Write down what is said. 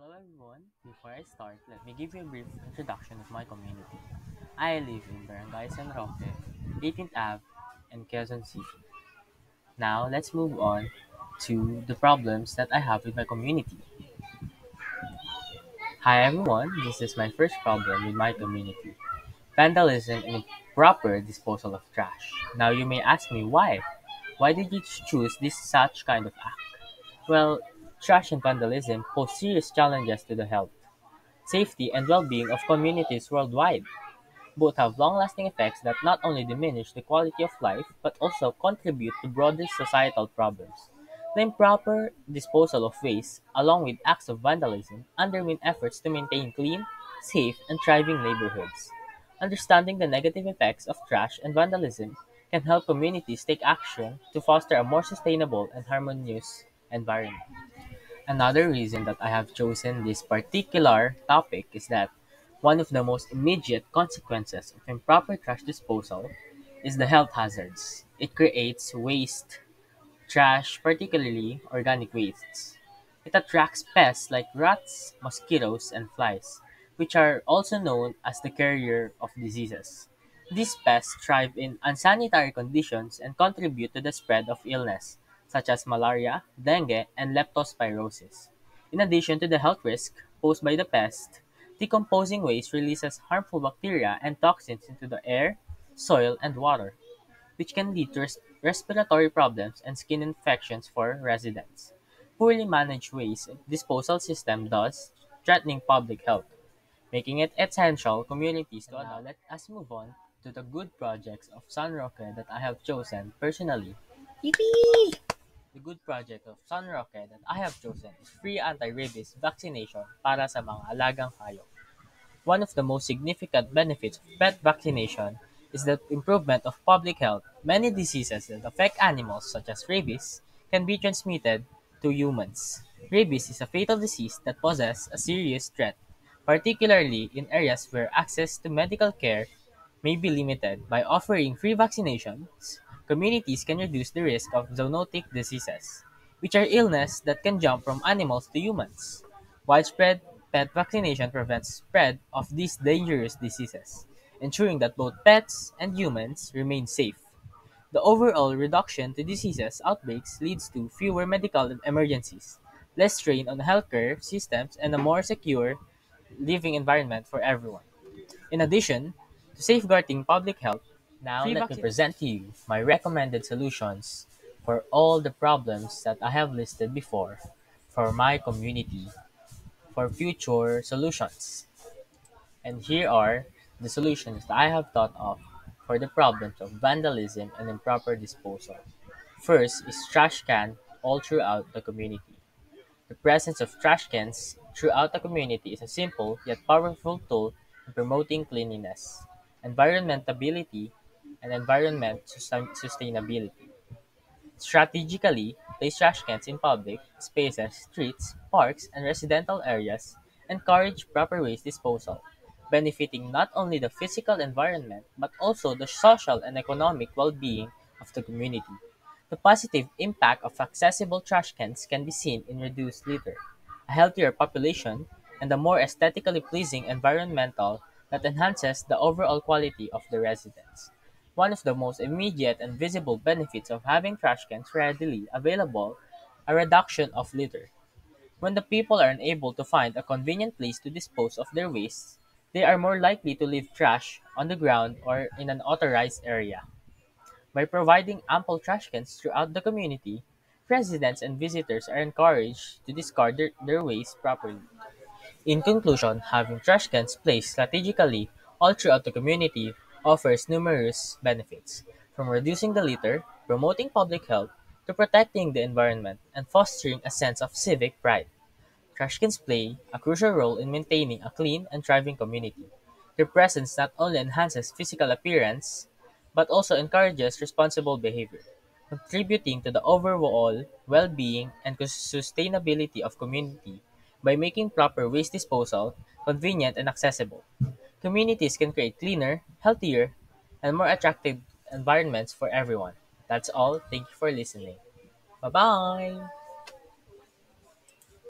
Hello everyone. Before I start, let me give you a brief introduction of my community. I live in Barangay San Roque, 18th Ave, in Quezon City. Now, let's move on to the problems that I have with my community. Hi everyone, this is my first problem with my community. Vandalism and improper disposal of trash. Now you may ask me why? Why did you choose this such kind of act? Well, trash and vandalism pose serious challenges to the health, safety, and well-being of communities worldwide. Both have long-lasting effects that not only diminish the quality of life but also contribute to broader societal problems. The improper disposal of waste, along with acts of vandalism, undermine efforts to maintain clean, safe, and thriving neighborhoods. Understanding the negative effects of trash and vandalism can help communities take action to foster a more sustainable and harmonious environment. Another reason that I have chosen this particular topic is that one of the most immediate consequences of improper trash disposal is the health hazards. It creates waste, trash, particularly organic wastes. It attracts pests like rats, mosquitoes, and flies, which are also known as the carrier of diseases. These pests thrive in unsanitary conditions and contribute to the spread of illness, such as malaria, dengue, and leptospirosis. In addition to the health risk posed by the pest, decomposing waste releases harmful bacteria and toxins into the air, soil, and water, which can lead to respiratory problems and skin infections for residents. Poorly managed waste disposal system thus threatening public health, making it essential communities to adopt. Now let us move on to the good projects of San Roque that I have chosen personally. Yippee! The good project of San Roque that I have chosen is free anti-rabies vaccination para sa mga alagang hayop. One of the most significant benefits of pet vaccination is the improvement of public health. Many diseases that affect animals, such as rabies, can be transmitted to humans. Rabies is a fatal disease that poses a serious threat, particularly in areas where access to medical care may be limited. By offering free vaccinations, communities can reduce the risk of zoonotic diseases, which are illnesses that can jump from animals to humans. Widespread pet vaccination prevents spread of these dangerous diseases, ensuring that both pets and humans remain safe. The overall reduction to diseases outbreaks leads to fewer medical emergencies, less strain on healthcare systems, and a more secure living environment for everyone. In addition to safeguarding public health, now let me present to you my recommended solutions for all the problems that I have listed before for my community for future solutions. And here are the solutions that I have thought of for the problems of vandalism and improper disposal. First is trash can all throughout the community. The presence of trash cans throughout the community is a simple yet powerful tool in promoting cleanliness, environmentability, and sustainability. Strategically, place trash cans in public spaces, streets, parks, and residential areas encourage proper waste disposal, benefiting not only the physical environment but also the social and economic well-being of the community. The positive impact of accessible trash cans can be seen in reduced litter, a healthier population, and a more aesthetically pleasing environmental that enhances the overall quality of the residence. One of the most immediate and visible benefits of having trash cans readily available a reduction of litter. When the people are unable to find a convenient place to dispose of their waste, they are more likely to leave trash on the ground or in an authorized area. By providing ample trash cans throughout the community, residents and visitors are encouraged to discard their waste properly. In conclusion, having trash cans placed strategically all throughout the community offers numerous benefits, from reducing the litter, promoting public health, to protecting the environment and fostering a sense of civic pride. Trash cans play a crucial role in maintaining a clean and thriving community. Their presence not only enhances physical appearance, but also encourages responsible behavior, contributing to the overall well-being and sustainability of community by making proper waste disposal convenient and accessible. Communities can create cleaner, healthier, and more attractive environments for everyone. That's all. Thank you for listening. Bye-bye.